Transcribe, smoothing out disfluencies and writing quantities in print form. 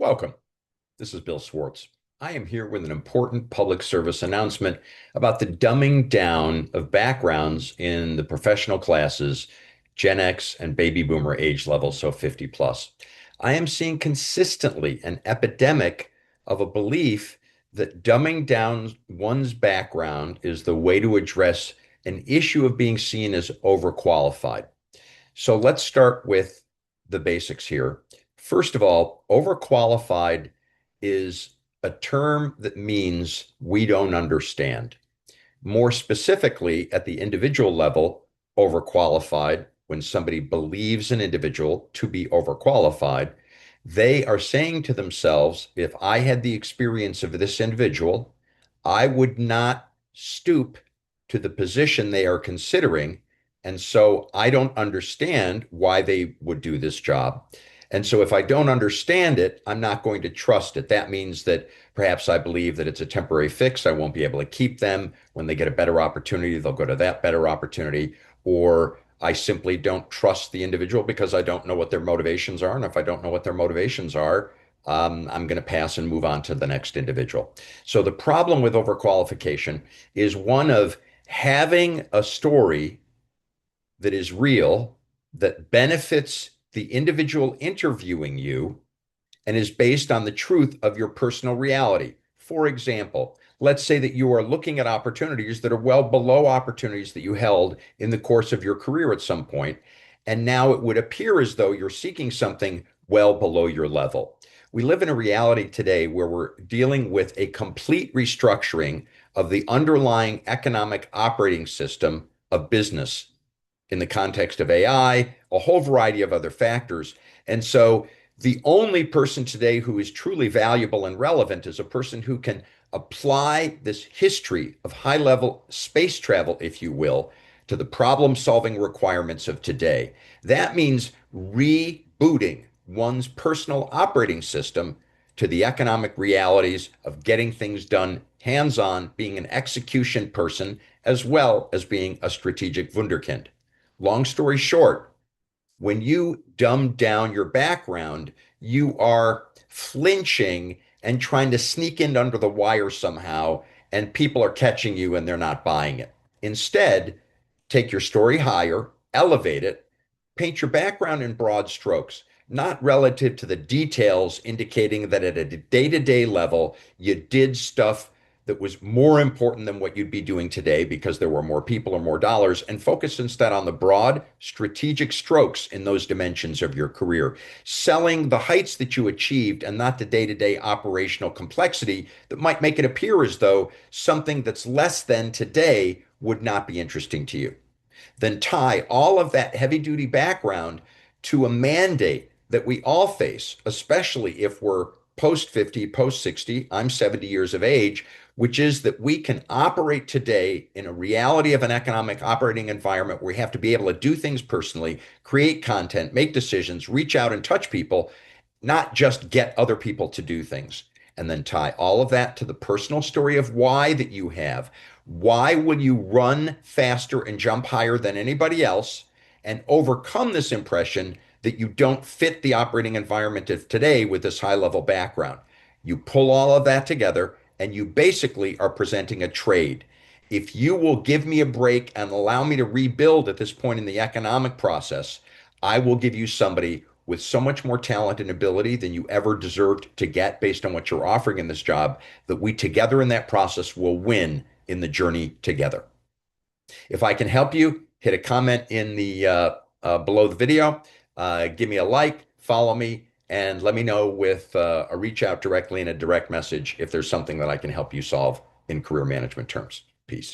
Welcome. This is Bill Swartz. I am here with an important public service announcement about the dumbing down of backgrounds in the professional classes, Gen X and baby boomer age levels, so 50 plus. I am seeing consistently an epidemic of a belief that dumbing down one's background is the way to address an issue of being seen as overqualified. So let's start with the basics here. First of all, overqualified is a term that means we don't understand. More specifically, at the individual level, overqualified, when somebody believes an individual to be overqualified, they are saying to themselves, if I had the experience of this individual, I would not stoop to the position they are considering. And so I don't understand why they would do this job. And so if I don't understand it, I'm not going to trust it. That means that perhaps I believe that it's a temporary fix. I won't be able to keep them. When they get a better opportunity, they'll go to that better opportunity. Or I simply don't trust the individual because I don't know what their motivations are. And if I don't know what their motivations are, I'm going to pass and move on to the next individual. So the problem with overqualification is one of having a story that is real, that benefits the individual interviewing you, and is based on the truth of your personal reality. For example, let's say that you are looking at opportunities that are well below opportunities that you held in the course of your career at some point, and now it would appear as though you're seeking something well below your level. We live in a reality today where we're dealing with a complete restructuring of the underlying economic operating system of business in the context of AI, a whole variety of other factors. And so the only person today who is truly valuable and relevant is a person who can apply this history of high level space travel, if you will, to the problem solving requirements of today. That means rebooting one's personal operating system to the economic realities of getting things done hands on, being an execution person, as well as being a strategic wunderkind. Long story short, when you dumb down your background, you are flinching and trying to sneak in under the wire somehow, and people are catching you and they're not buying it. Instead, take your story higher, elevate it, paint your background in broad strokes, not relative to the details, indicating that at a day-to-day level, you did stuff that was more important than what you'd be doing today because there were more people or more dollars, and focus instead on the broad strategic strokes in those dimensions of your career, selling the heights that you achieved and not the day-to-day operational complexity that might make it appear as though something that's less than today would not be interesting to you. Then tie all of that heavy duty background to a mandate that we all face, especially if we're post 50, post 60, I'm 70 years of age, which is that we can operate today in a reality of an economic operating environment where we have to be able to do things personally, create content, make decisions, reach out and touch people, not just get other people to do things. And then tie all of that to the personal story of why that you have. Why will you run faster and jump higher than anybody else and overcome this impression that you don't fit the operating environment of today with this high level background? You pull all of that together and you basically are presenting a trade. If you will give me a break and allow me to rebuild at this point in the economic process, I will give you somebody with so much more talent and ability than you ever deserved to get based on what you're offering in this job, that we together in that process will win in the journey together. If I can help you, hit a comment in the below the video, give me a like, follow me, and let me know with a reach out directly in a direct message if there's something that I can help you solve in career management terms. Peace.